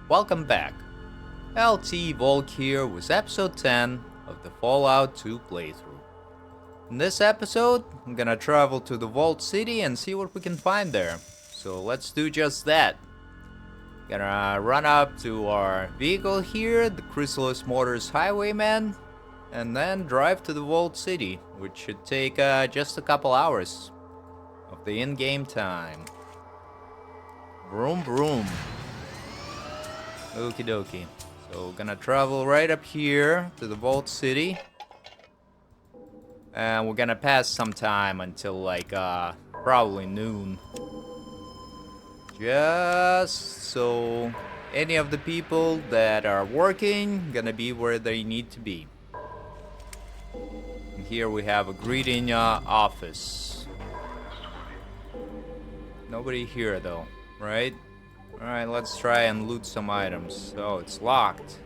Welcome back. LT Volk here with episode 10 of the Fallout 2 playthrough. In this episode, I'm gonna travel to the Vault City and see what we can find there. So let's do just that. Gonna run up to our vehicle here, the Chrysalis Motors Highwayman, and then drive to the Vault City, which should take just a couple hours of the in-game time. Vroom vroom. Okie dokie. So gonna travel right up here to the Vault City. And we're gonna pass some time until like probably noon. Just so any of the people that are working gonna be where they need to be. And here we have a greeting office. Nobody here though, right? Alright, let's try and loot some items. Oh, it's locked.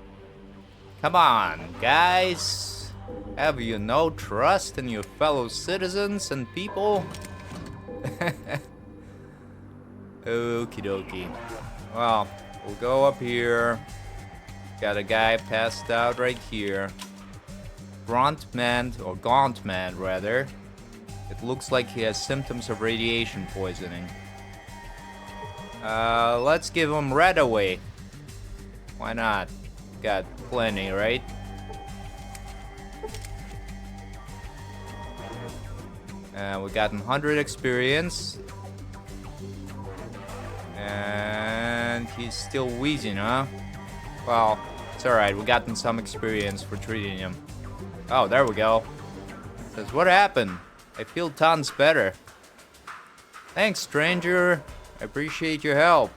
Come on, guys. Have you no trust in your fellow citizens and people? Okie dokie. Well, we'll go up here. Got a guy passed out right here. Gaunt man rather. It looks like he has symptoms of radiation poisoning. Let's give him red away. Why not? Got plenty, right? We got 100 experience. And he's still wheezing, huh? Well, it's alright. We gotten some experience for treating him. Oh, there we go. Says, what happened? I feel tons better. Thanks, stranger. I appreciate your help.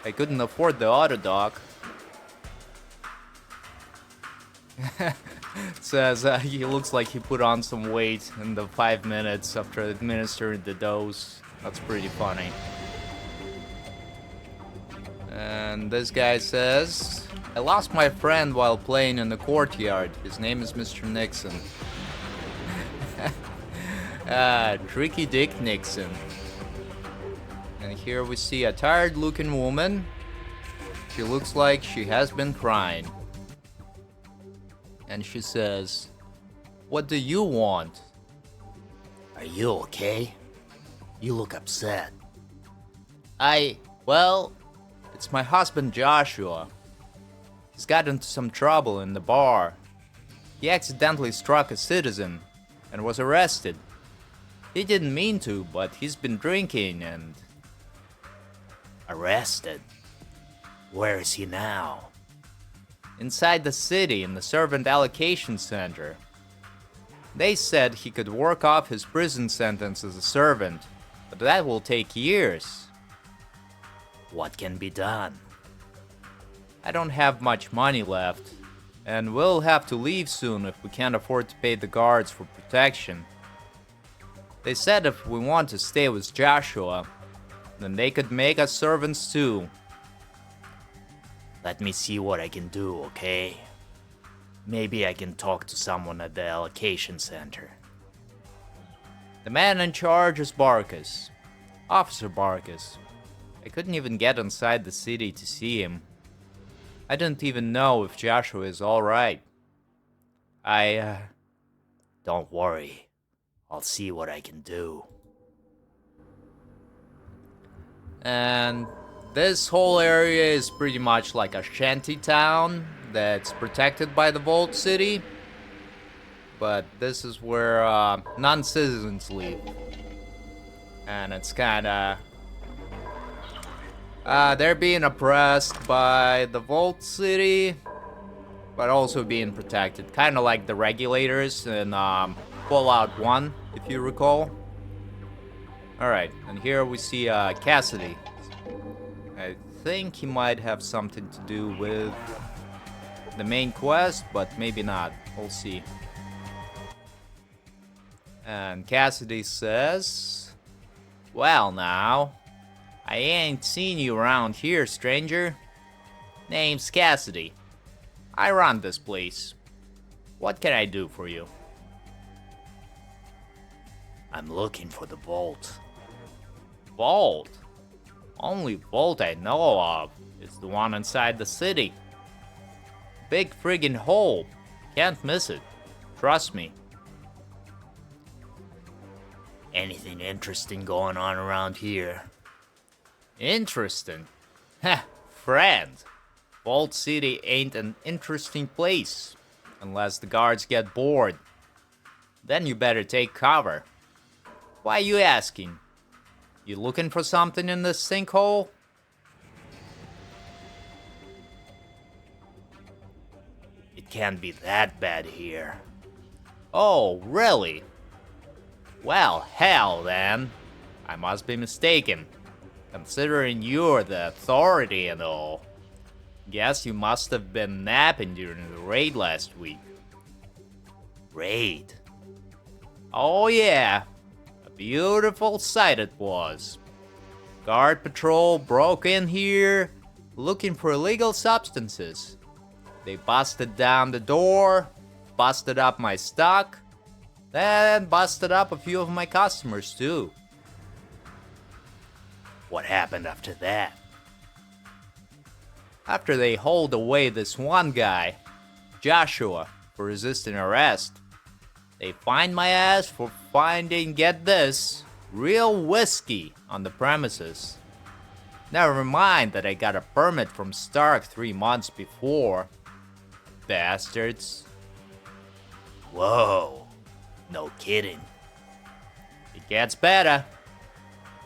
I couldn't afford the auto dock. Says he looks like he put on some weight in the 5 minutes after administering the dose. That's pretty funny. And this guy says, I lost my friend while playing in the courtyard. His name is Mr. Nixon. Tricky Dick Nixon. And here we see a tired looking woman. She looks like she has been crying. And she says, what do you want? Are you okay? You look upset. Well, it's my husband Joshua. He's got into some trouble in the bar. He accidentally struck a citizen and was arrested. He didn't mean to, but he's been drinking and... Arrested? Where is he now? Inside the city in the servant allocation center. They said he could work off his prison sentence as a servant, but that will take years. What can be done? I don't have much money left, and we'll have to leave soon if we can't afford to pay the guards for protection. They said if we want to stay with Joshua, then they could make us servants too. Let me see what I can do, okay? Maybe I can talk to someone at the allocation center. The man in charge is Barkus. Officer Barkus. I couldn't even get inside the city to see him. I didn't even know if Joshua is alright. Don't worry. I'll see what I can do. And this whole area is pretty much like a shanty town that's protected by the Vault City. But this is where non-citizens live. And it's kinda... they're being oppressed by the Vault City, but also being protected. Kinda like the regulators in Fallout 1, if you recall. Alright, and here we see Cassidy. I think he might have something to do with the main quest, but maybe not. We'll see. And Cassidy says, well now, I ain't seen you around here, stranger. Name's Cassidy. I run this place. What can I do for you? I'm looking for the vault. Vault? Only vault I know of is the one inside the city. Big friggin' hole. Can't miss it. Trust me. Anything interesting going on around here? Interesting. Heh, friend. Vault City ain't an interesting place. Unless the guards get bored. Then you better take cover. Why you asking? You looking for something in this sinkhole? It can't be that bad here. Oh, really? Well, hell then. I must be mistaken. Considering you're the authority and all. Guess you must have been napping during the raid last week. Raid? Oh yeah. A beautiful sight it was. Guard patrol broke in here looking for illegal substances. They busted down the door, busted up my stock, then busted up a few of my customers too. What happened after that? After they hauled away this one guy, Joshua, for resisting arrest, they fined my ass for finding, get this, real whiskey on the premises. Never mind that I got a permit from Stark 3 months before. Bastards. Whoa. No kidding. It gets better.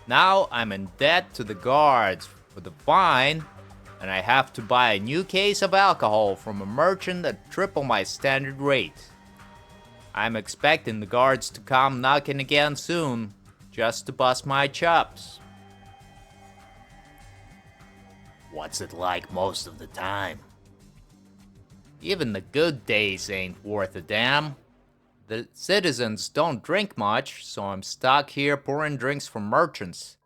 Now I'm in debt to the guards for the fine, and I have to buy a new case of alcohol from a merchant at triple my standard rate. I'm expecting the guards to come knocking again soon, just to bust my chops. What's it like most of the time? Even the good days ain't worth a damn. The citizens don't drink much, so I'm stuck here pouring drinks for merchants.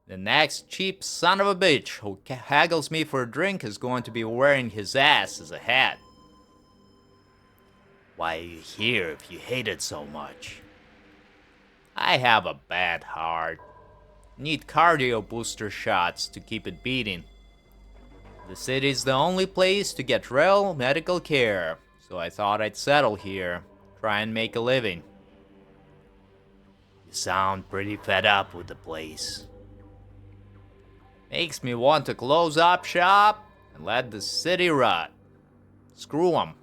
The next cheap son of a bitch who haggles me for a drink is going to be wearing his ass as a hat. Why are you here if you hate it so much? I have a bad heart. Need cardio booster shots to keep it beating. The city's the only place to get real medical care, so I thought I'd settle here, try and make a living. You sound pretty fed up with the place. Makes me want to close up shop and let the city rot. Screw 'em.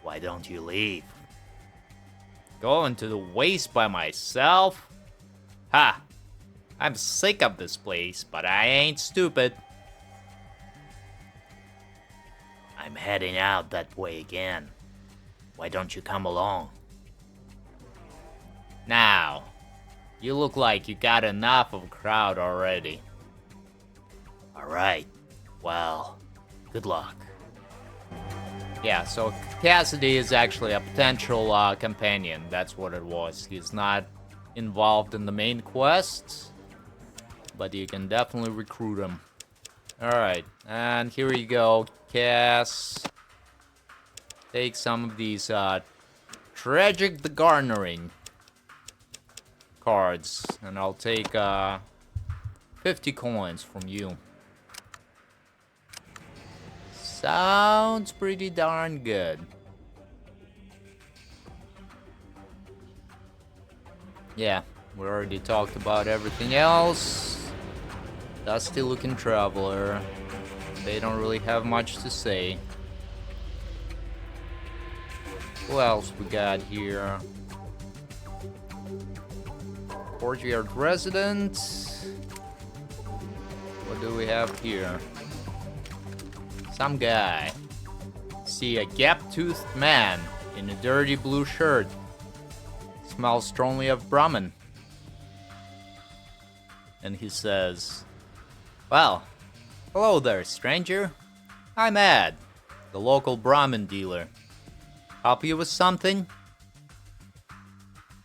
Why don't you leave? Going to the waste by myself? Ha! I'm sick of this place, but I ain't stupid. I'm heading out that way again. Why don't you come along? Now, you look like you got enough of a crowd already. Alright, well, good luck. Yeah, so Cassidy is actually a potential companion. That's what it was. He's not involved in the main quests, but you can definitely recruit him. Alright, and here you go, Cass. Take some of these Tragic the Garnering cards, and I'll take 50 coins from you. Sounds pretty darn good. Yeah, we already talked about everything else. Dusty looking traveler. They don't really have much to say. Who else we got here? Courtyard resident. What do we have here? Some guy. See a gap-toothed man in a dirty blue shirt. Smells strongly of Brahmin. And he says, "Well, hello there, stranger. I'm Ed, the local Brahmin dealer. Help you with something?"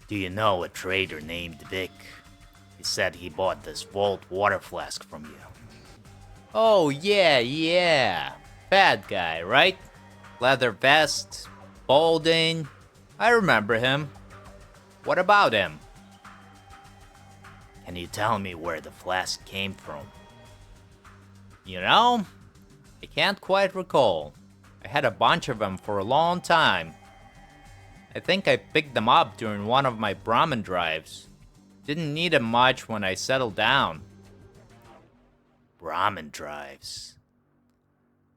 Do you know a trader named Vic? He said he bought this Vault water flask from you. Oh, yeah. Bad guy, right? Leather vest, balding. I remember him. What about him? Can you tell me where the flask came from? You know, I can't quite recall. I had a bunch of them for a long time. I think I picked them up during one of my Brahmin drives. Didn't need them much when I settled down. Brahmin drives.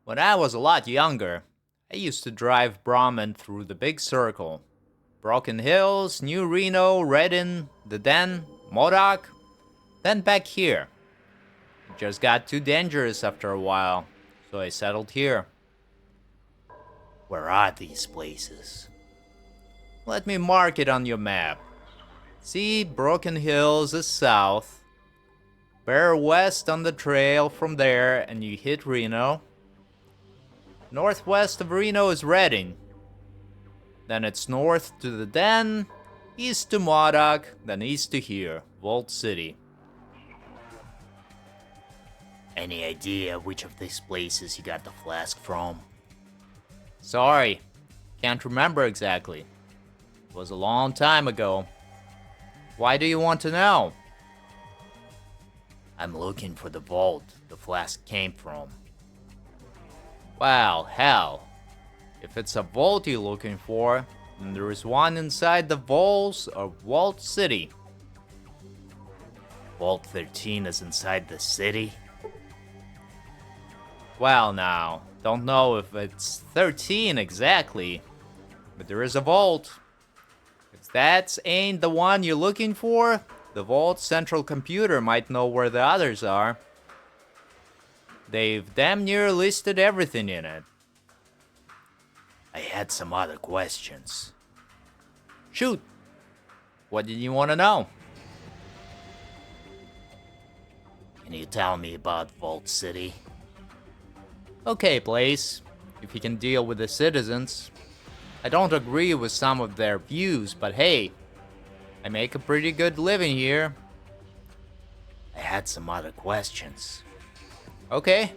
When I was a lot younger, I used to drive Brahmin through the big circle. Broken Hills, New Reno, Redding, the Den, Modoc, then back here. It just got too dangerous after a while, so I settled here. Where are these places? Let me mark it on your map. See, Broken Hills is south. Bear west on the trail from there and you hit Reno. Northwest of Reno is Redding. Then it's north to the Den, east to Modoc, then east to here, Vault City. Any idea which of these places you got the flask from? Sorry, can't remember exactly. It was a long time ago. Why do you want to know? I'm looking for the vault the flask came from. Well, hell. If it's a vault you're looking for, then there is one inside the walls of Vault City. Vault 13 is inside the city? Well now, don't know if it's 13 exactly, but there is a vault. If that ain't the one you're looking for, the vault's central computer might know where the others are. They've damn near listed everything in it. I had some other questions. Shoot! What did you want to know? Can you tell me about Vault City? Okay, place. If you can deal with the citizens. I don't agree with some of their views, but hey, I make a pretty good living here. I had some other questions. Okay.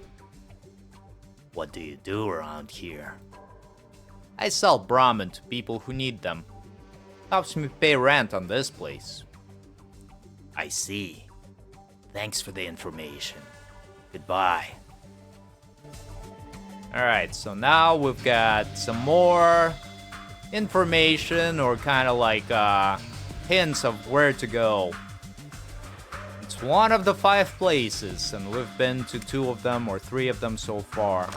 What do you do around here? I sell Brahmin to people who need them. Helps me pay rent on this place. I see. Thanks for the information. Goodbye. Alright, so now we've got some more information or kind of like hints of where to go. It's one of the 5 places, and we've been to 2 of them or 3 of them so far.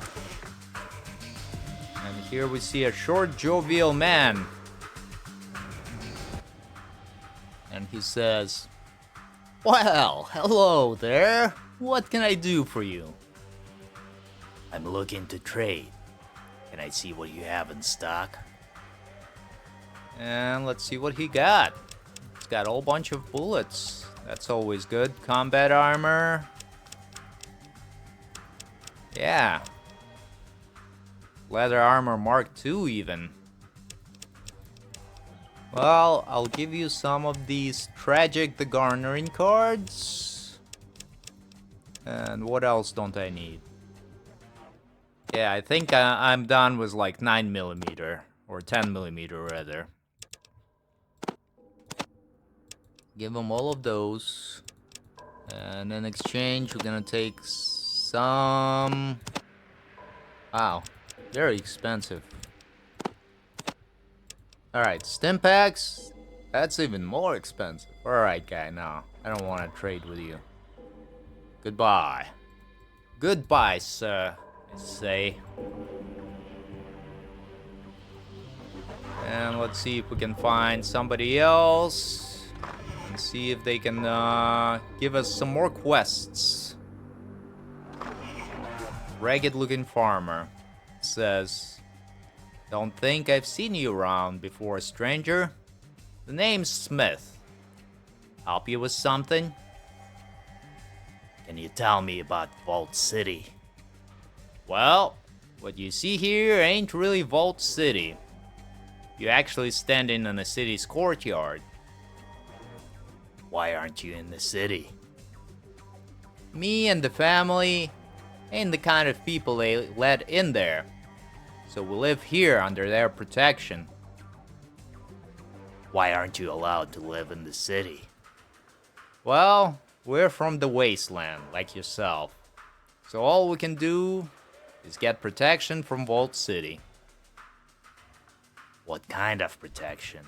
And here we see a short, jovial man. And he says, "Well, hello there. What can I do for you?" I'm looking to trade. Can I see what you have in stock? And let's see what he got. He's got a whole bunch of bullets. That's always good. Combat armor. Yeah. Leather armor Mark II even. Well, I'll give you some of these Tragic the Garnering cards. And what else don't I need? Yeah, I think I'm done with like 9mm, or 10mm rather. Give them all of those. And in exchange, we're gonna take some... Wow, very expensive. Alright, stim packs. That's even more expensive. Alright, guy, no. I don't want to trade with you. Goodbye. Goodbye, sir. I say. And let's see if we can find somebody else and see if they can give us some more quests. Ragged looking farmer says, "Don't think I've seen you around before, stranger. The name's Smith. Help you with something?" Can you tell me about Vault City? Well, what you see here ain't really Vault City. You're actually standing in the city's courtyard. Why aren't you in the city? Me and the family ain't the kind of people they let in there. So we live here under their protection. Why aren't you allowed to live in the city? Well, we're from the wasteland, like yourself. So all we can do is get protection from Vault City. What kind of protection?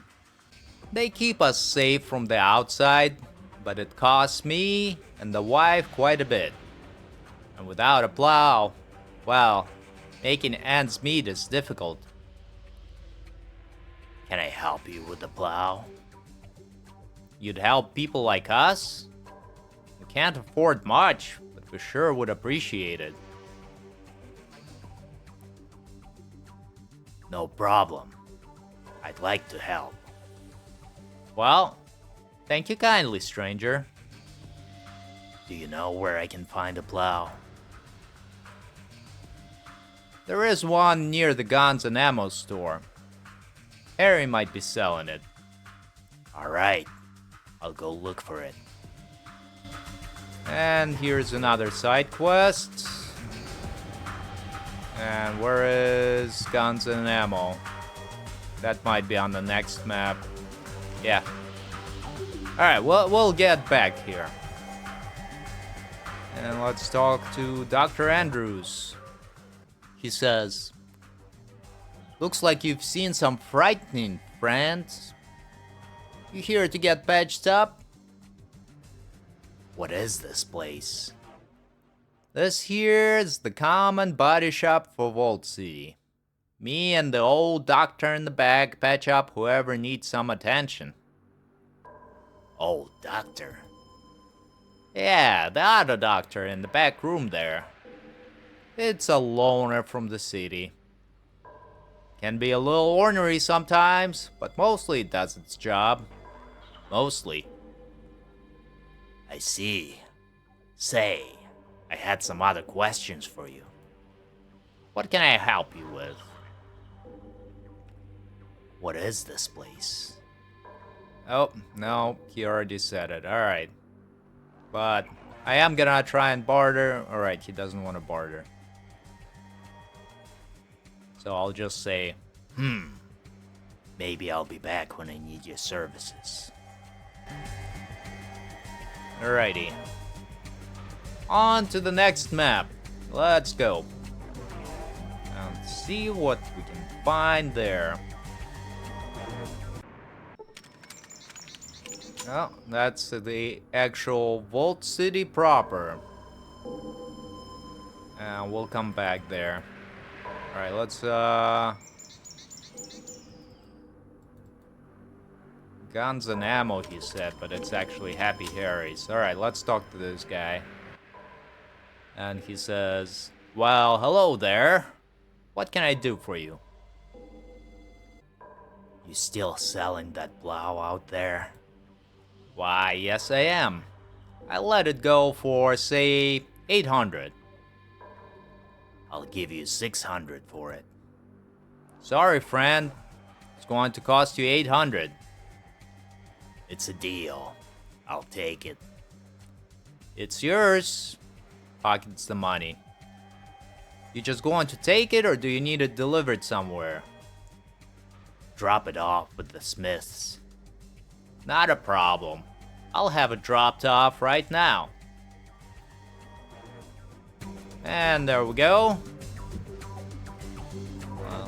They keep us safe from the outside, but it costs me and the wife quite a bit. And without a plow, well, making ends meet is difficult. Can I help you with the plow? You'd help people like us? We can't afford much, but we sure would appreciate it. No problem. I'd like to help. Well, thank you kindly, stranger. Do you know where I can find a plow? There is one near the guns and ammo store. Harry might be selling it. Alright, I'll go look for it. And here's another side quest. And where is guns and ammo? That might be on the next map. Yeah. Alright, we'll get back here. And let's talk to Dr. Andrews. He says, "Looks like you've seen some frightening, friends. You here to get patched up?" What is this place? This here's the common body shop for Vault City. Me and the old doctor in the back patch up whoever needs some attention. Old doctor? Yeah, the other doctor in the back room there. It's a loner from the city. Can be a little ornery sometimes, but mostly it does its job. Mostly. I see. Say, I had some other questions for you. What can I help you with? What is this place? Oh, no, he already said it. Alright. But I am gonna try and barter. Alright, he doesn't want to barter. So I'll just say, Maybe I'll be back when I need your services. alrighty. On to the next map. Let's go. And see what we can find there. Oh, that's the actual Vault City proper. And we'll come back there. Alright, let's guns and ammo, he said, but it's actually Happy Harry's. Alright, let's talk to this guy. And he says, "Well, hello there. What can I do for you?" You still selling that plow out there? "Why, yes I am. I let it go for, say, 800. I'll give you 600 for it. Sorry, friend. It's going to cost you 800. It's a deal. I'll take it. It's yours. Pockets the money. You just going to take it, or do you need it delivered somewhere?" Drop it off with the Smiths. "Not a problem. I'll have it dropped off right now." And there we go.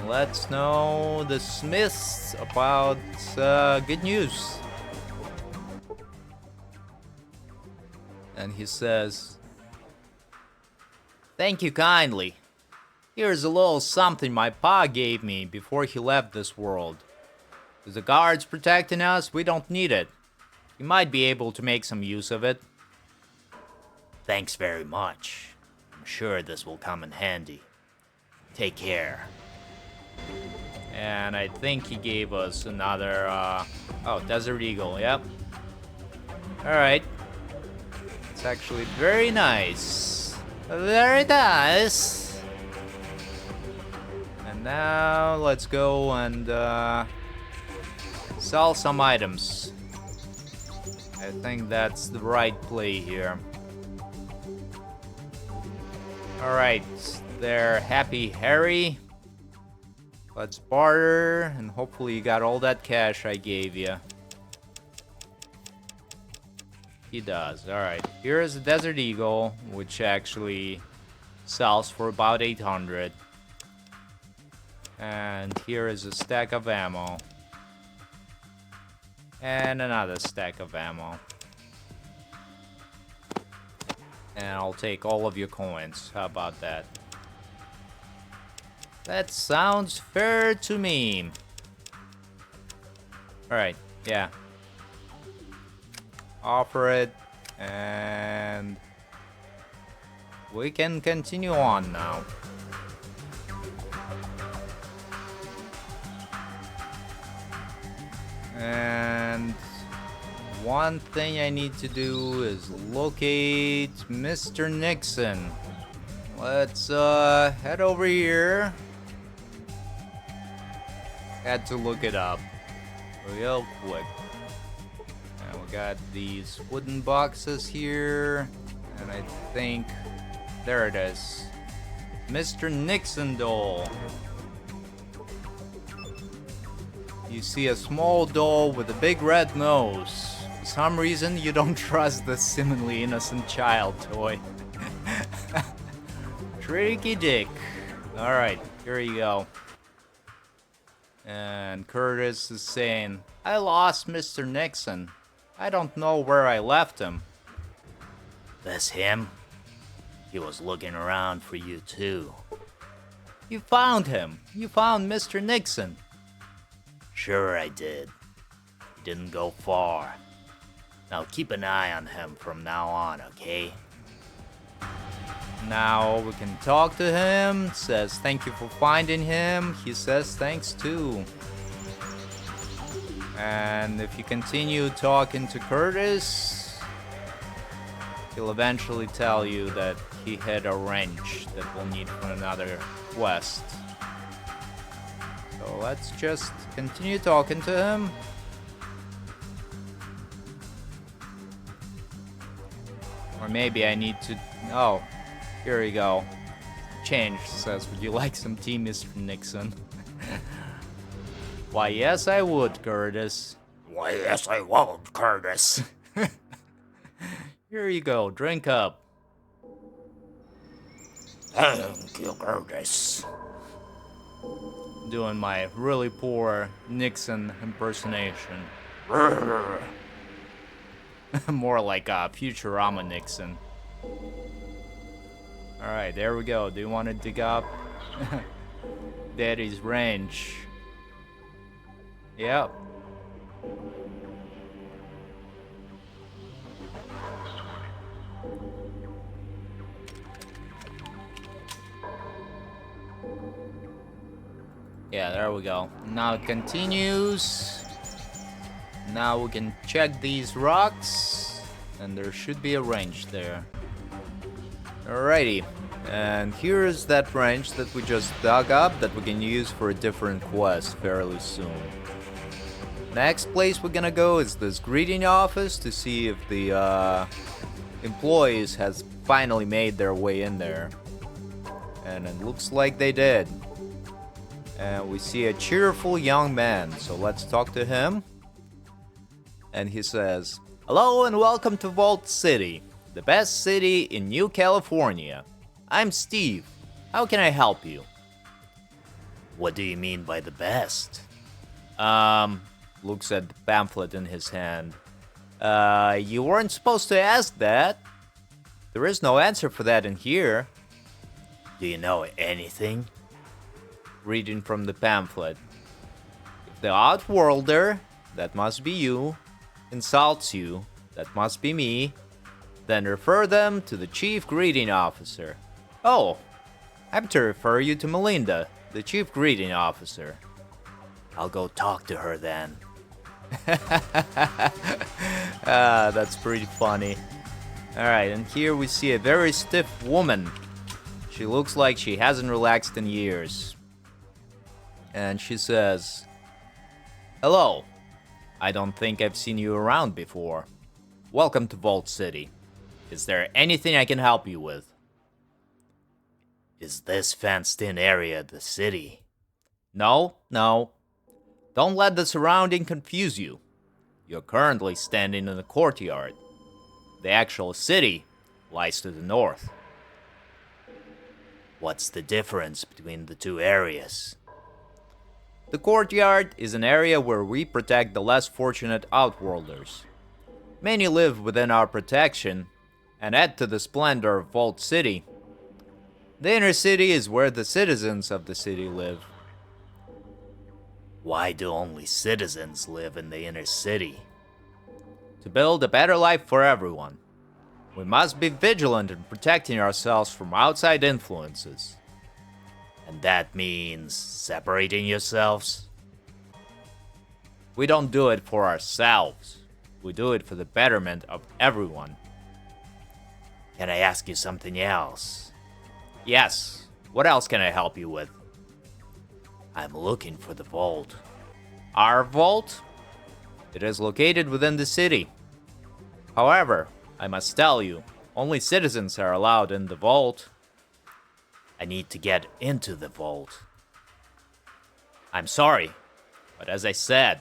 Let's know the Smiths about good news. And he says, "Thank you kindly. Here's a little something my pa gave me before he left this world. With the guards protecting us, we don't need it. You might be able to make some use of it." Thanks very much. I'm sure this will come in handy. Take care. And I think he gave us another, oh, Desert Eagle, yep. Alright. It's actually very nice. Very nice. And now let's go and sell some items. I think that's the right play here. Alright, there, Happy Harry. Let's barter, and hopefully you got all that cash I gave you. he does. Alright, here is a Desert Eagle, which actually sells for about 800. And here is a stack of ammo. And another stack of ammo. And I'll take all of your coins. How about that? That sounds fair to me. Alright, yeah. Offer it. And we can continue on now. And one thing I need to do is locate Mr. Nixon. Let's head over here. Had to look it up real quick. And we got these wooden boxes here. And I think there it is. Mr. Nixon doll. You see a small doll with a big red nose. For some reason, you don't trust this seemingly innocent child toy. Tricky dick. Alright, here you go. And Curtis is saying, I lost Mr. Nixon. I don't know where I left him. That's him? He was looking around for you too. You found him. You found Mr. Nixon. Sure I did. He didn't go far. Now keep an eye on him from now on, okay? Now we can talk to him. Says thank you for finding him. He says thanks too. And if you continue talking to Curtis, he'll eventually tell you that he had a wrench that we'll need for another quest. So let's just continue talking to him. Or maybe I need to... Oh, here we go. Change says, would you like some tea, Mr. Nixon? Why, yes, I would, Curtis. Why, yes, I won't, Curtis. Here you go, drink up. Thank you, Curtis. Doing my really poor Nixon impersonation. More like a Futurama Nixon. Alright, there we go. Do you want to dig up Daddy's wrench? Yep. Yeah, there we go. Now it continues. Now we can check these rocks. And there should be a wrench there. Alrighty. And here is that wrench that we just dug up that we can use for a different quest fairly soon. Next place we're gonna go is this greeting office to see if the employees has finally made their way in there. And it looks like they did. And we see a cheerful young man, so let's talk to him. And he says, hello and welcome to Vault City, the best city in New California. I'm Steve. How can I help you? What do you mean by the best? Looks at the pamphlet in his hand. You weren't supposed to ask that. There is no answer for that in here. Do you know anything? Reading from the pamphlet. If the Outworlder, that must be you, insults you, that must be me, then refer them to the Chief Greeting Officer. Oh, I'm to refer you to Melinda, the Chief Greeting Officer. I'll go talk to her then. That's pretty funny. Alright, and here we see a very stiff woman. She looks like she hasn't relaxed in years. And she says, hello. I don't think I've seen you around before. Welcome to Vault City. Is there anything I can help you with? Is this fenced-in area the city? No. Don't let the surrounding confuse you. You're currently standing in the courtyard. The actual city lies to the north. What's the difference between the two areas? The courtyard is an area where we protect the less fortunate Outworlders. Many live within our protection and add to the splendor of Vault City. The inner city is where the citizens of the city live. Why do only citizens live in the inner city? To build a better life for everyone, we must be vigilant in protecting ourselves from outside influences. And that means separating yourselves? We don't do it for ourselves. We do it for the betterment of everyone. Can I ask you something else? Yes, what else can I help you with? I'm looking for the vault. Our vault? It is located within the city. However, I must tell you, only citizens are allowed in the vault. I need to get into the vault. I'm sorry, but as I said,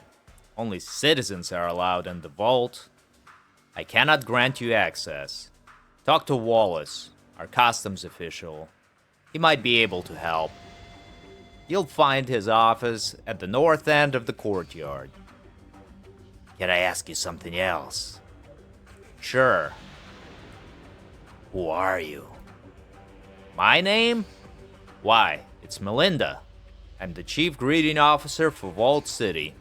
only citizens are allowed in the vault. I cannot grant you access. Talk to Wallace, our customs official. He might be able to help. You'll find his office at the north end of the courtyard. Can I ask you something else? Sure. Who are you? My name? Why, it's Melinda. I'm the Chief Greeting Officer for Vault City.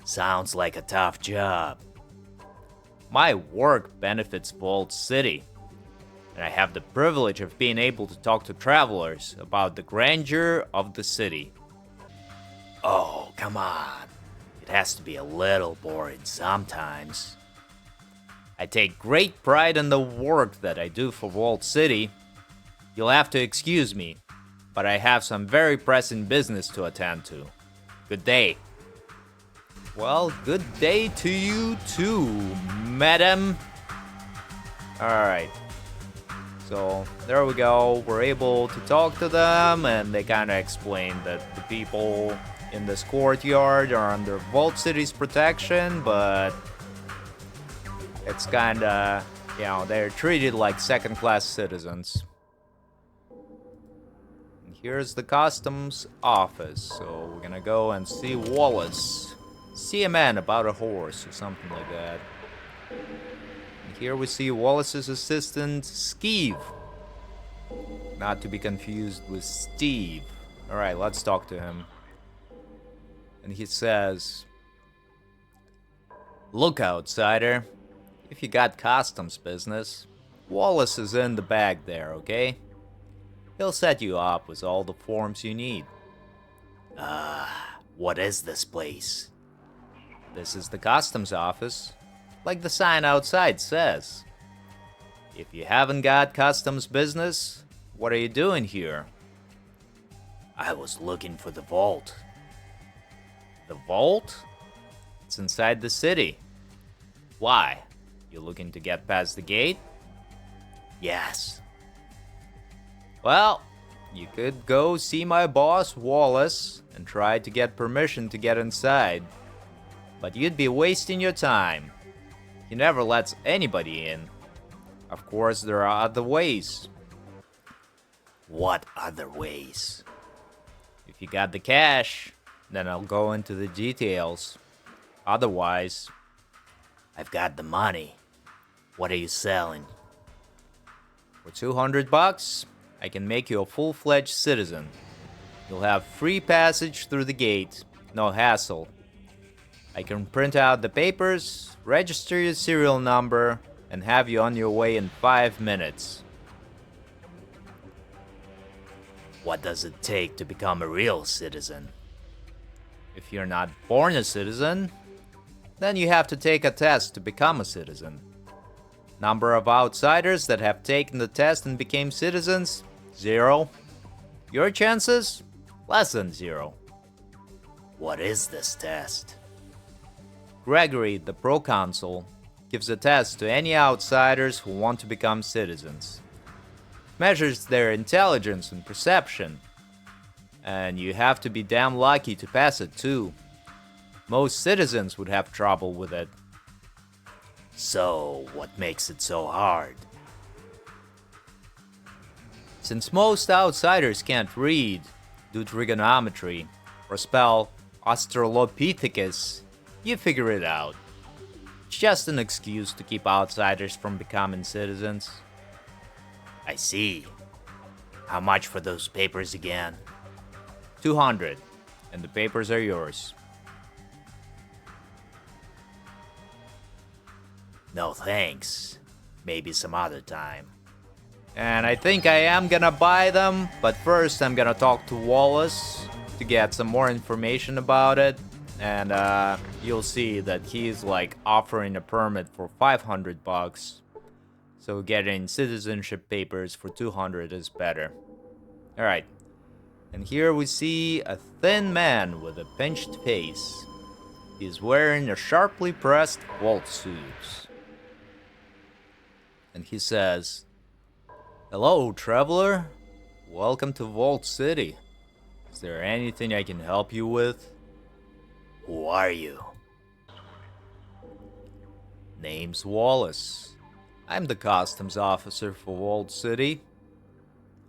Sounds like a tough job. My work benefits Vault City, and I have the privilege of being able to talk to travelers about the grandeur of the city. Oh, come on. It has to be a little boring sometimes. I take great pride in the work that I do for Vault City. You'll have to excuse me, but I have some very pressing business to attend to. Good day. Well, good day to you too, madam. Alright. So, there we go. We're able to talk to them, and they kind of explain that the people in this courtyard are under Vault City's protection, but it's kind of, they're treated like second-class citizens. And here's the customs office, so we're gonna go and see Wallace. See a man about a horse or something like that. And here we see Wallace's assistant, Skeeve. Not to be confused with Steve. Alright, let's talk to him. And he says, "Look, outsider. If you got customs business, Wallace is in the bag there, okay? He'll set you up with all the forms you need." What is this place? This is the customs office, like the sign outside says. If you haven't got customs business, what are you doing here? I was looking for the vault. The vault? It's inside the city. Why? You looking to get past the gate? Yes. Well, you could go see my boss, Wallace, and try to get permission to get inside. But you'd be wasting your time. He never lets anybody in. Of course, there are other ways. What other ways? If you got the cash, then I'll go into the details. Otherwise, I've got the money. What are you selling? for $200, I can make you a full-fledged citizen. You'll have free passage through the gate, no hassle. I can print out the papers, register your serial number, and have you on your way in 5 minutes. What does it take to become a real citizen? If you're not born a citizen, then you have to take a test to become a citizen. Number of outsiders that have taken the test and became citizens, 0. Your chances, less than 0. What is this test? Gregory, the proconsul, gives a test to any outsiders who want to become citizens. Measures their intelligence and perception. And you have to be damn lucky to pass it too. Most citizens would have trouble with it. So, what makes it so hard? Since most outsiders can't read, do trigonometry, or spell Australopithecus, you figure it out. It's just an excuse to keep outsiders from becoming citizens. I see. How much for those papers again? 200, and the papers are yours. No thanks. Maybe some other time. And I think I am gonna buy them, but first I'm gonna talk to Wallace to get some more information about it. And you'll see that he's like offering a permit for 500 bucks. So getting citizenship papers for 200 is better. Alright. And here we see a thin man with a pinched face. He's wearing a sharply pressed vault suit. And he says, "Hello, traveler. Welcome to Vault City. Is there anything I can help you with?" Who are you? Name's Wallace. I'm the customs officer for Vault City.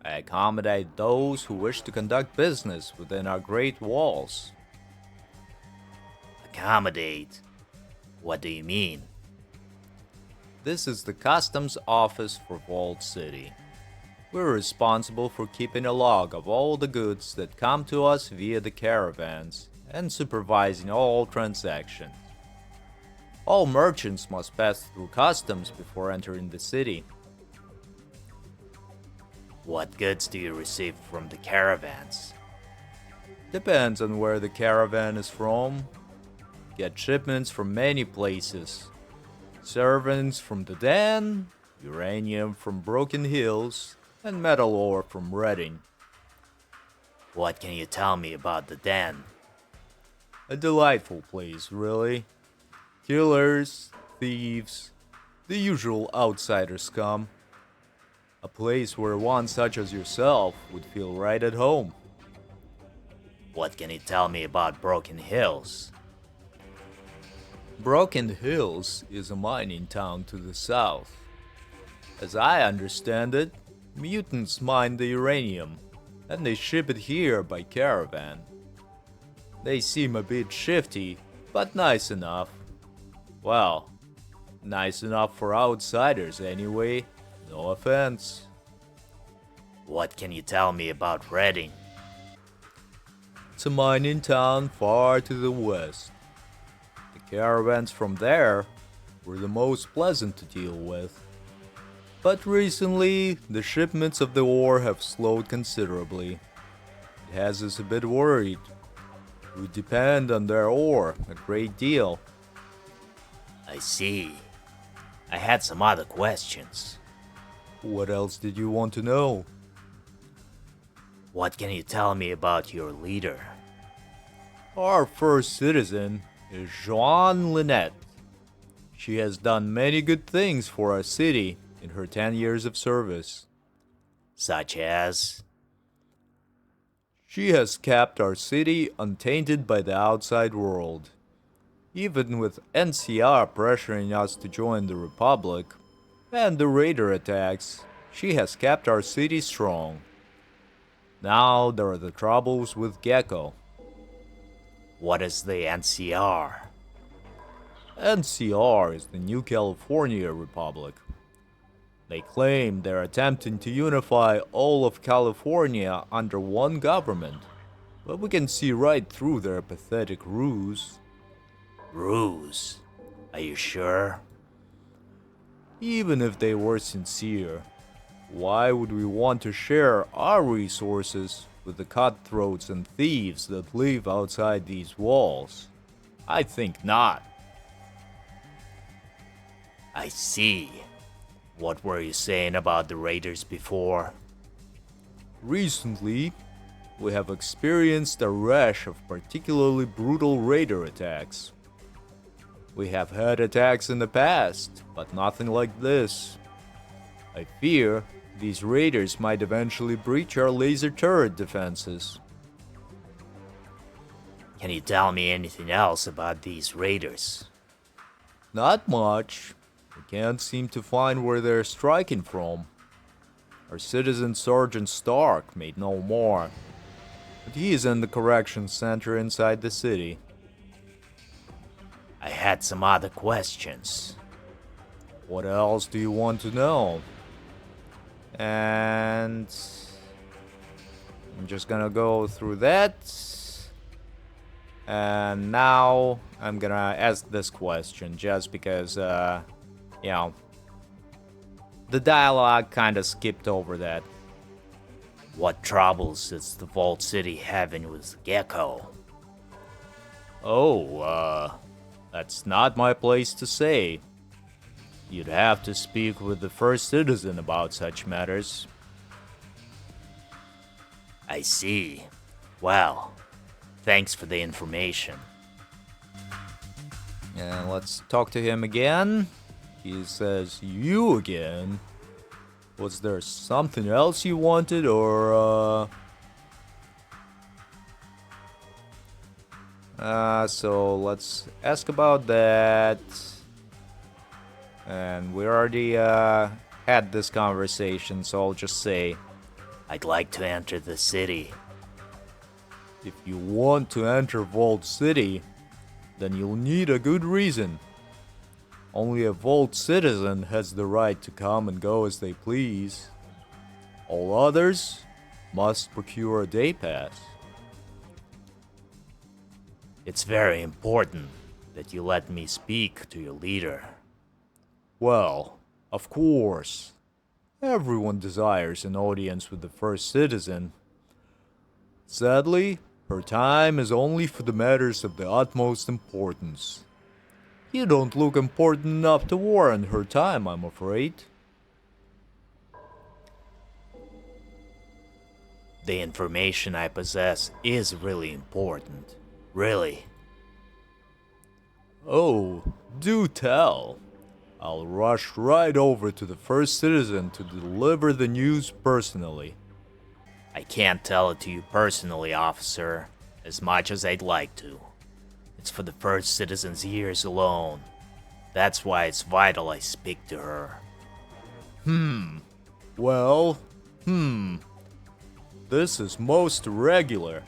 I accommodate those who wish to conduct business within our great walls. Accommodate? What do you mean? This is the customs office for Vault City. We're responsible for keeping a log of all the goods that come to us via the caravans and supervising all transactions. All merchants must pass through customs before entering the city. What goods do you receive from the caravans? Depends on where the caravan is from. Get shipments from many places. Servants from the Den, uranium from Broken Hills, and metal ore from Reading. What can you tell me about the Den? A delightful place, really. Killers, thieves, the usual outsider scum. A place where one such as yourself would feel right at home. What can you tell me about Broken Hills? Broken Hills is a mining town to the south. As I understand it, mutants mine the uranium, and they ship it here by caravan. They seem a bit shifty, but nice enough. Well, nice enough for outsiders anyway, no offense. What can you tell me about Reading? It's a mining town far to the west. The caravans from there were the most pleasant to deal with. But recently, the shipments of the ore have slowed considerably. It has us a bit worried. We depend on their ore a great deal. I see. I had some other questions. What else did you want to know? What can you tell me about your leader? Our first citizen is Joan Lynette. She has done many good things for our city in her 10 years of service. Such as? She has kept our city untainted by the outside world. Even with NCR pressuring us to join the Republic and the raider attacks, she has kept our city strong. Now there are the troubles with Gecko. What is the NCR? NCR is the New California Republic. They claim they're attempting to unify all of California under one government, but we can see right through their pathetic ruse. Ruse? Are you sure? Even if they were sincere, why would we want to share our resources with the cutthroats and thieves that live outside these walls? I think not. I see. What were you saying about the raiders before? Recently, we have experienced a rash of particularly brutal raider attacks. We have had attacks in the past, but nothing like this. I fear these raiders might eventually breach our laser turret defenses. Can you tell me anything else about these raiders? Not much. can't seem to find where they're striking from. Our citizen Sergeant Stark made no more, but he is in the correction center inside the city. I had some other questions. What else do you want to know? And I'm just gonna go through that. And now I'm gonna ask this question just because, the dialogue kinda skipped over that. What troubles is the Vault City having with Gecko? Oh, that's not my place to say. You'd have to speak with the first citizen about such matters. I see. Well, thanks for the information. And let's talk to him again. He says, you again? Was there something else you wanted, or, so let's ask about that. And we already, had this conversation, so I'll just say, I'd like to enter the city. if you want to enter Vault City, then you'll need a good reason. Only a Vault citizen has the right to come and go as they please. All others must procure a day pass. It's very important that you let me speak to your leader. Well, of course. Everyone desires an audience with the first citizen. Sadly, her time is only for the matters of the utmost importance. You don't look important enough to warrant her time, I'm afraid. The information I possess is really important. Really. Oh, do tell. I'll rush right over to the first citizen to deliver the news personally. I can't tell it to you personally, officer, as much as I'd like to. It's for the first citizen's ears alone. That's why it's vital I speak to her. Well, this is most irregular.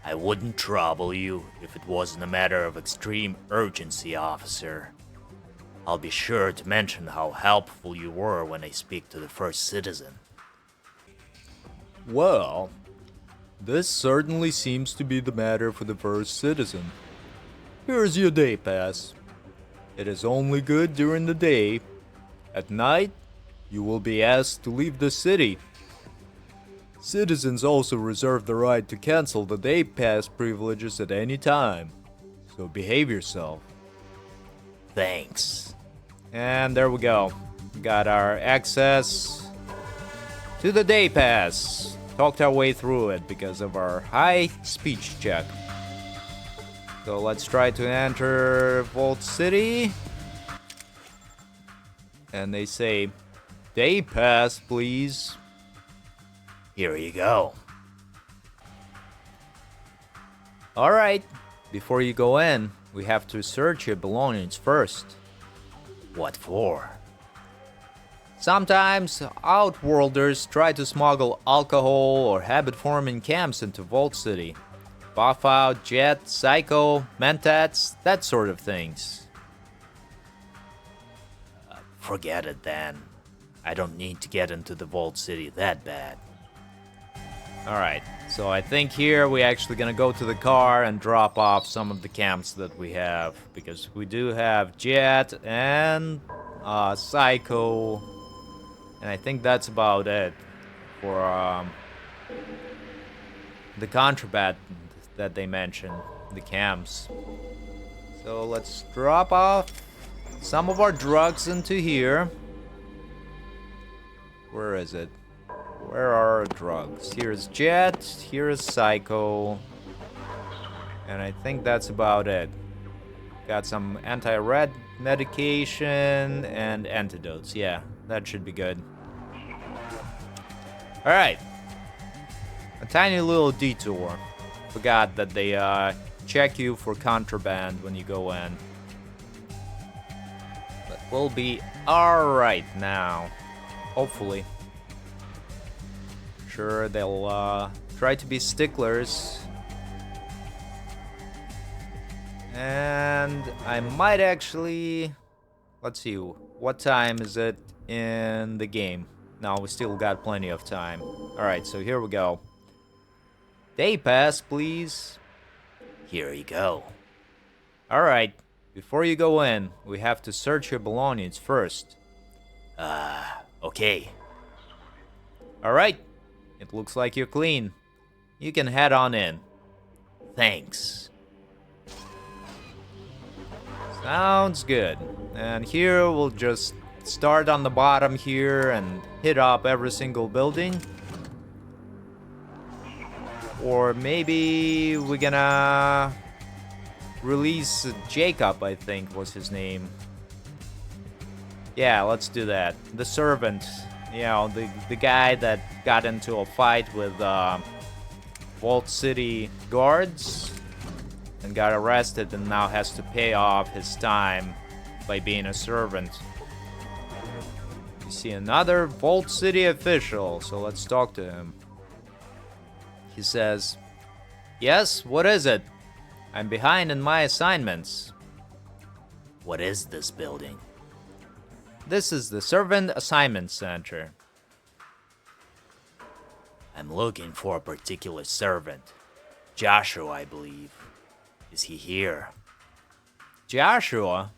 I wouldn't trouble you if it wasn't a matter of extreme urgency, officer. I'll be sure to mention how helpful you were when I speak to the first citizen. Well, this certainly seems to be the matter for the first citizen. Here's your day pass. It is only good during the day. At night, you will be asked to leave the city. Citizens also reserve the right to cancel the day pass privileges at any time. So behave yourself. Thanks. And there we go. We got our access to the day pass. Talked our way through it because of our high speech check. So let's try to enter Vault City. And they say, day pass, please. Here you go. Alright, before you go in, we have to search your belongings first. What for? Sometimes, Outworlders try to smuggle alcohol or habit-forming camps into Vault City. Buff out, Jet, Psycho, Mentats, that sort of things. Forget it then. I don't need to get into the Vault City that bad. Alright, so I think here we're actually gonna go to the car and drop off some of the camps that we have. Because we do have Jet and Psycho. And I think that's about it for the contraband that they mentioned, the camps. So let's drop off some of our drugs into here. Where is it? Where are our drugs? Here's Jet, here's Psycho. And I think that's about it. Got some anti-red medication and antidotes. Yeah, that should be good. Alright. A tiny little detour. Forgot that they check you for contraband when you go in. But will be alright now. Hopefully. Sure, they'll try to be sticklers. And I might actually... Let's see, what time is it in the game? No, we still got plenty of time. Alright, so here we go. Day pass, please. Here you go. Alright, before you go in, we have to search your belongings first. Okay. Alright, it looks like you're clean. You can head on in. Thanks. Sounds good. And here we'll just start on the bottom here and hit up every single building. Or maybe we're gonna release Jacob, I think was his name. Yeah, let's do that. The servant, you know, the guy that got into a fight with Vault City guards and got arrested and now has to pay off his time by being a servant. You see another Vault City official, so let's talk to him. He says, "Yes, what is it? I'm behind in my assignments." What is this building? This is the Servant Assignment Center. I'm looking for a particular servant. Joshua, I believe. Is he here? Joshua?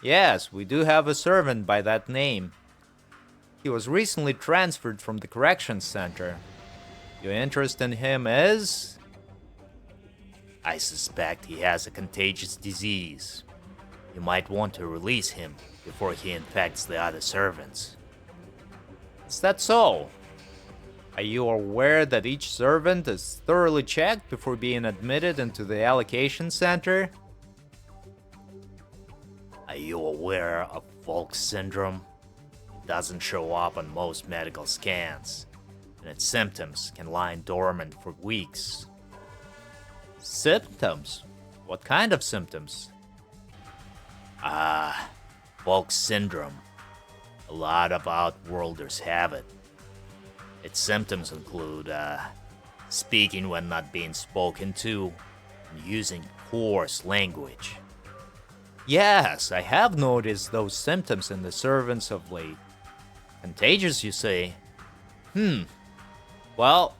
Yes, we do have a servant by that name. He was recently transferred from the corrections center. Your interest in him is? I suspect he has a contagious disease. You might want to release him before he infects the other servants. Is that so? Are you aware that each servant is thoroughly checked before being admitted into the allocation center? Are you aware of Volk syndrome? It doesn't show up on most medical scans, and its symptoms can lie dormant for weeks. Symptoms? What kind of symptoms? Volk syndrome. A lot of Outworlders have it. Its symptoms include, speaking when not being spoken to, and using coarse language. Yes, I have noticed those symptoms in the servants of late. Contagious, you say? Well,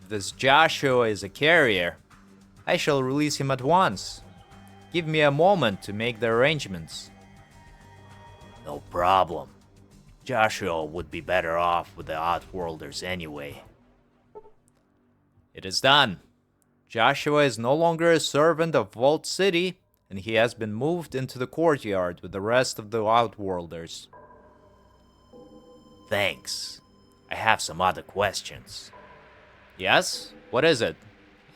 if this Joshua is a carrier, I shall release him at once. Give me a moment to make the arrangements. No problem. Joshua would be better off with the Outworlders anyway. It is done. Joshua is no longer a servant of Vault City, and he has been moved into the courtyard with the rest of the Outworlders. Thanks. I have some other questions. Yes? What is it?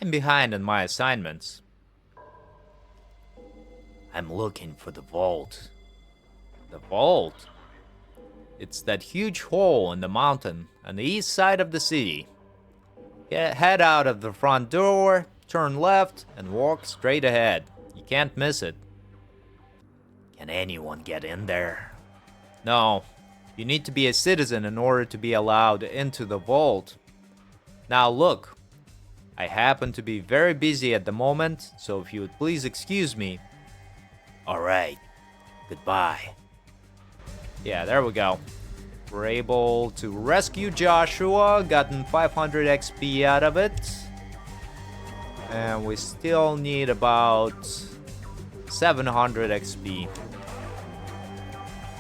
I'm behind in my assignments. I'm looking for the vault. The vault? It's that huge hole in the mountain on the east side of the city. Head out of the front door, turn left, and walk straight ahead. You can't miss it. Can anyone get in there? No, you need to be a citizen in order to be allowed into the vault. Now look, I happen to be very busy at the moment, so if you would please excuse me. Alright, goodbye. Yeah, there we go. We're able to rescue Joshua, gotten 500 XP out of it. And we still need about 700 XP.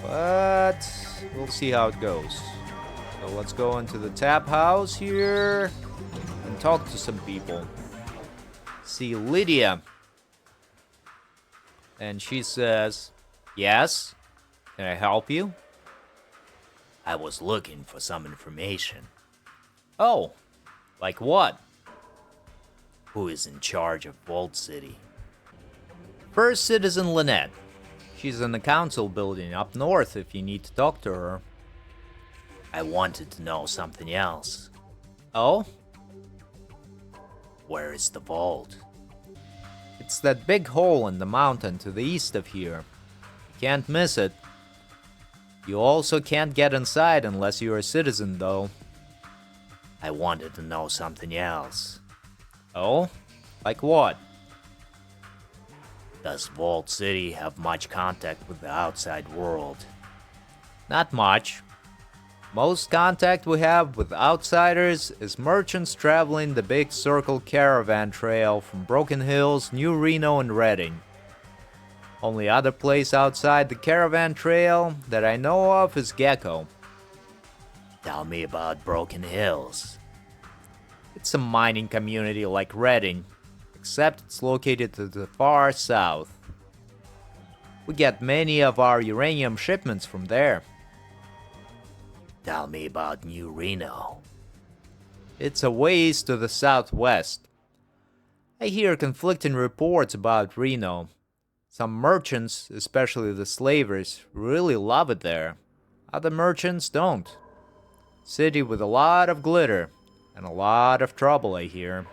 But we'll see how it goes. So let's go into the tap house here and talk to some people. See Lydia. And she says, "Yes? Can I help you?" I was looking for some information. Oh, like what? Who is in charge of Vault City? First Citizen Lynette. She's in the council building up north if you need to talk to her. I wanted to know something else. Oh? Where is the vault? It's that big hole in the mountain to the east of here. You can't miss it. You also can't get inside unless you're a citizen, though. I wanted to know something else. Oh? Like what? Does Vault City have much contact with the outside world? Not much. Most contact we have with outsiders is merchants traveling the big circle caravan trail from Broken Hills, New Reno, and Redding. Only other place outside the caravan trail that I know of is Gecko. Tell me about Broken Hills. It's a mining community like Redding, except it's located to the far south. We get many of our uranium shipments from there. Tell me about New Reno. It's a ways to the southwest. I hear conflicting reports about Reno. Some merchants, especially the slavers, really love it there. Other merchants don't. City with a lot of glitter and a lot of trouble, I hear.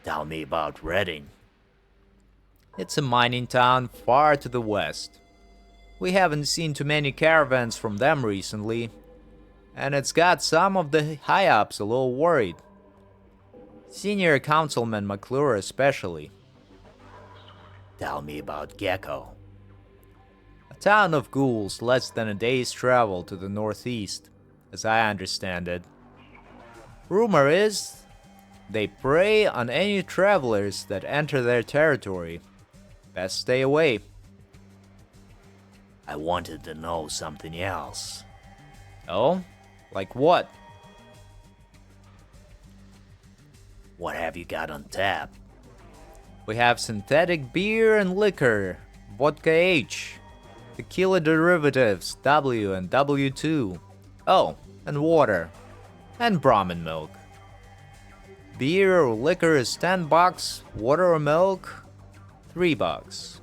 Tell me about Redding. It's a mining town far to the west. We haven't seen too many caravans from them recently, and it's got some of the high-ups a little worried. Senior Councilman McClure especially. Tell me about Gecko. A town of ghouls less than a day's travel to the northeast, as I understand it. Rumor is, they prey on any travelers that enter their territory. Best stay away. I wanted to know something else. Oh? Like what? What have you got on tap? We have synthetic beer and liquor, vodka H, tequila derivatives W and W2. Oh, and water, and Brahmin milk. Beer or liquor is $10, water or milk, $3.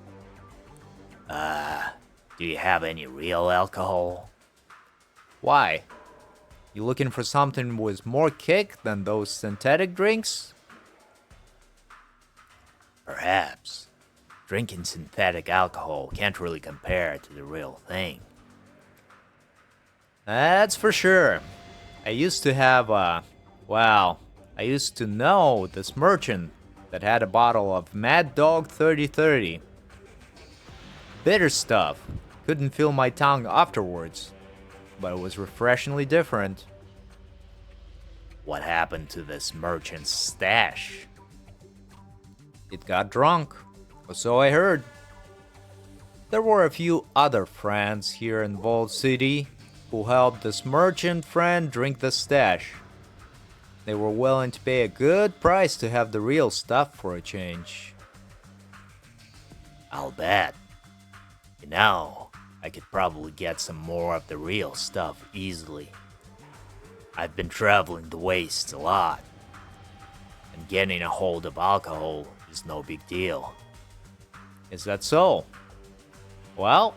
Do you have any real alcohol? Why? You looking for something with more kick than those synthetic drinks? Perhaps. Drinking synthetic alcohol can't really compare to the real thing. That's for sure. I used to have I used to know this merchant that had a bottle of Mad Dog 3030. Bitter stuff. Couldn't feel my tongue afterwards, but it was refreshingly different. What happened to this merchant's stash? It got drunk, or so I heard. There were a few other friends here in Vault City who helped this merchant friend drink the stash. They were willing to pay a good price to have the real stuff for a change. I'll bet. You know, I could probably get some more of the real stuff easily. I've been traveling the wastes a lot, and getting a hold of alcohol is no big deal. Is that so? Well,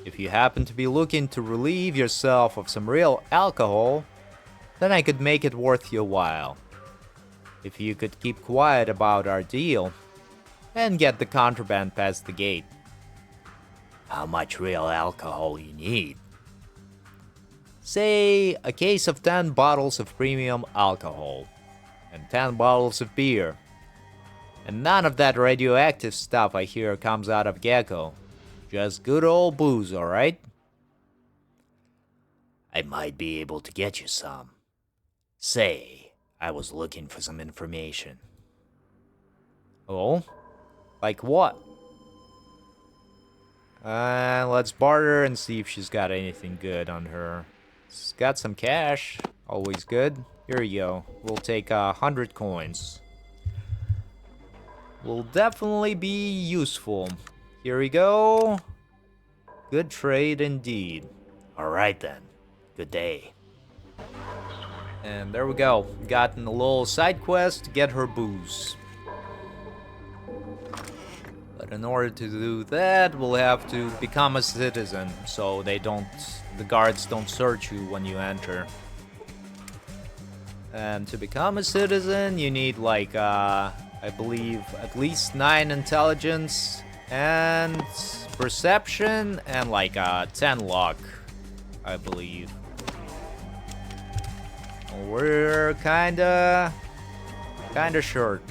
if you happen to be looking to relieve yourself of some real alcohol, then I could make it worth your while. If you could keep quiet about our deal, and get the contraband past the gate. How much real alcohol you need? Say, a case of 10 bottles of premium alcohol, and 10 bottles of beer. And none of that radioactive stuff I hear comes out of Gecko. Just good old booze, alright? I might be able to get you some. Say, I was looking for some information. Oh? Like what? Let's barter and see if she's got anything good on her. She's got some cash. Always good. Here you go. We'll take 100 coins. Will definitely be useful. Here we go. Good trade indeed. Alright then. Good day. And there we go. Gotten a little side quest to get her booze. But in order to do that, we'll have to become a citizen, so the guards don't search you when you enter. And to become a citizen, you need like, I believe, at least 9 intelligence and perception and like 10 luck, I believe. We're kinda short.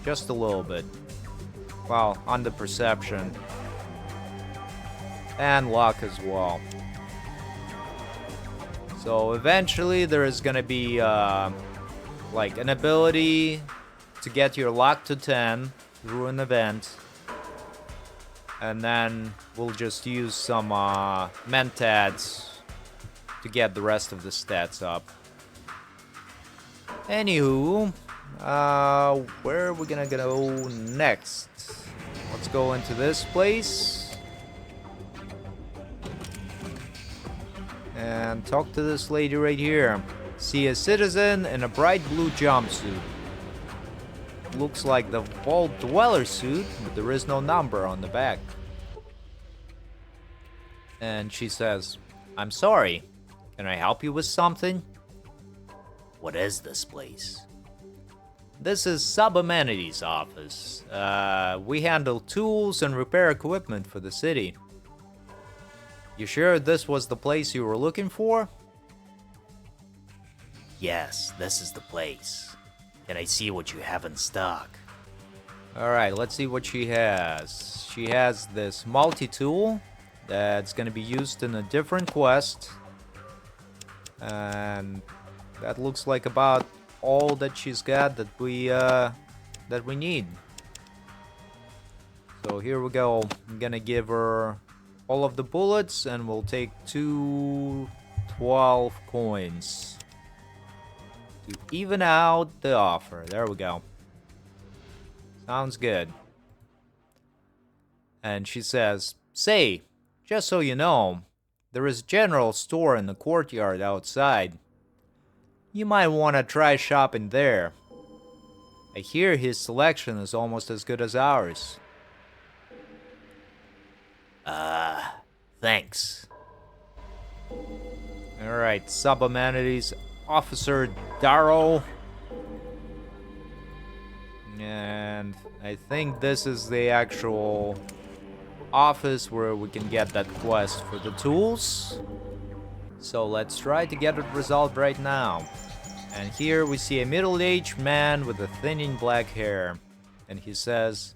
Just a little bit. Well, on the perception. And luck as well. So eventually there is gonna be like an ability to get your luck to 10 through an event. And then we'll just use some mentats to get the rest of the stats up. Anywho, where are we gonna go next? Let's go into this place and talk to this lady right here. See a citizen in a bright blue jumpsuit. Looks like the Vault Dweller suit, but there is no number on the back. And she says, "I'm sorry. Can I help you with something?" What is this place? This is Sub-Amenities office. We handle tools and repair equipment for the city. You sure this was the place you were looking for? Yes, this is the place. Can I see what you have in stock? Alright, let's see what she has. She has this multi-tool that's gonna be used in a different quest. And that looks like about all that she's got that we need. So here we go. I'm gonna give her all of the bullets and we'll take 12 coins to even out the offer. There we go. Sounds good. And she says, "Say, just so you know, there is a general store in the courtyard outside. You might want to try shopping there. I hear his selection is almost as good as ours." Thanks. Alright, Sub-Amenities Officer Darrow. And I think this is the actual office where we can get that quest for the tools. So let's try to get it resolved right now. And here we see a middle-aged man with a thinning black hair. And he says,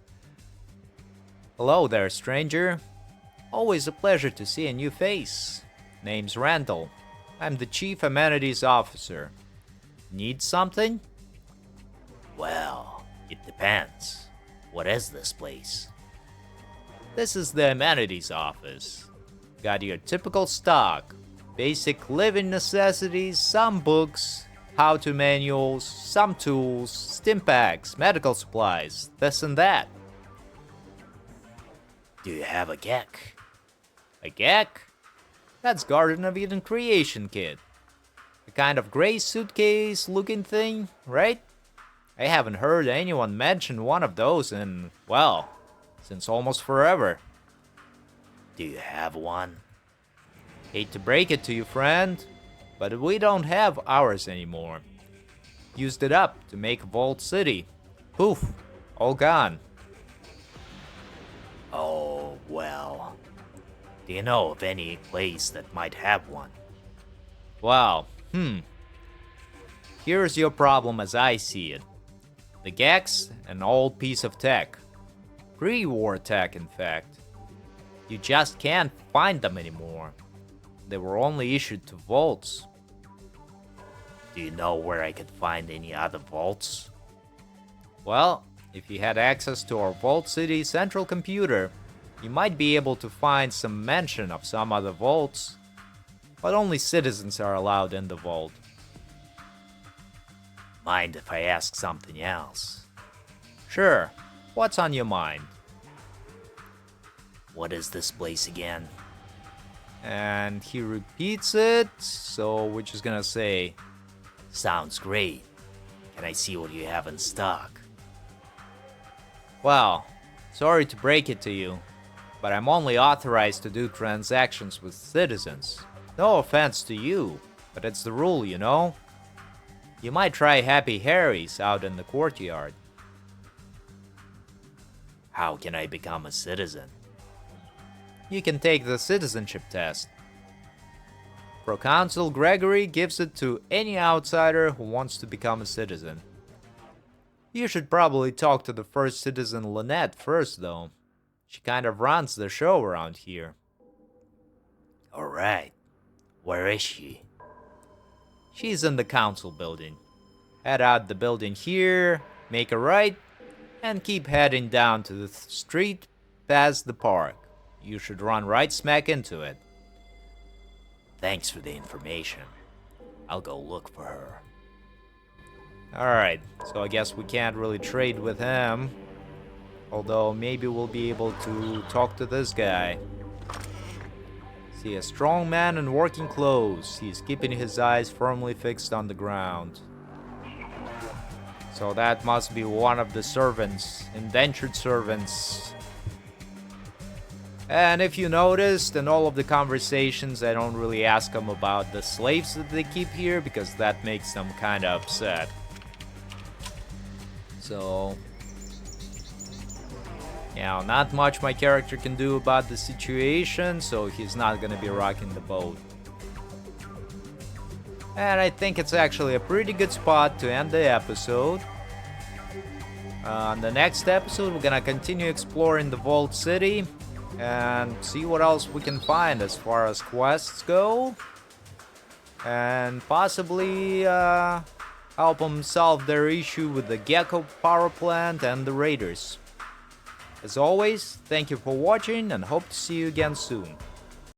"Hello there, stranger. Always a pleasure to see a new face. Name's Randall. I'm the Chief Amenities Officer. Need something?" Well, it depends. What is this place? This is the Amenities Office. Got your typical stock. Basic living necessities, some books, how-to manuals, some tools, stim packs, medical supplies, this and that. Do you have a GEC? A GEC? That's Garden of Eden Creation Kit. A kind of gray suitcase looking thing, right? I haven't heard anyone mention one of those in, well, since almost forever. Do you have one? Hate to break it to you, friend, but we don't have ours anymore. Used it up to make Vault City. Poof, all gone. Oh, well. Do you know of any place that might have one? Wow, Here's your problem as I see it. The GEC's an old piece of tech. Pre-war tech, in fact. You just can't find them anymore. They were only issued to vaults. Do you know where I could find any other vaults? Well, if you had access to our Vault City central computer, you might be able to find some mention of some other vaults. But only citizens are allowed in the vault. Mind if I ask something else? Sure, what's on your mind? What is this place again? And he repeats it, so we're just gonna say, Sounds great. Can I see what you have in stock? "Well, sorry to break it to you, but I'm only authorized to do transactions with citizens. No offense to you, but it's the rule, you know? You might try Happy Harry's out in the courtyard." How can I become a citizen? you can take the citizenship test. Proconsul Gregory gives it to any outsider who wants to become a citizen. You should probably talk to the first citizen Lynette first, though. She kind of runs the show around here. Alright. Where is she? She's in the council building. Head out the building here, make a right, and keep heading down to the street past the park. You should run right smack into it. Thanks for the information. I'll go look for her. Alright, so I guess we can't really trade with him. Although maybe we'll be able to talk to this guy. See, a strong man in working clothes. He's keeping his eyes firmly fixed on the ground. So that must be one of the servants, indentured servants. And if you noticed, in all of the conversations, I don't really ask them about the slaves that they keep here, because that makes them kind of upset. So, yeah, not much my character can do about the situation, so he's not gonna be rocking the boat. And I think it's actually a pretty good spot to end the episode. On the next episode, we're gonna continue exploring the Vault City and see what else we can find as far as quests go, and possibly help them solve their issue with the Gecko power plant and the raiders. As always, thank you for watching and hope to see you again soon.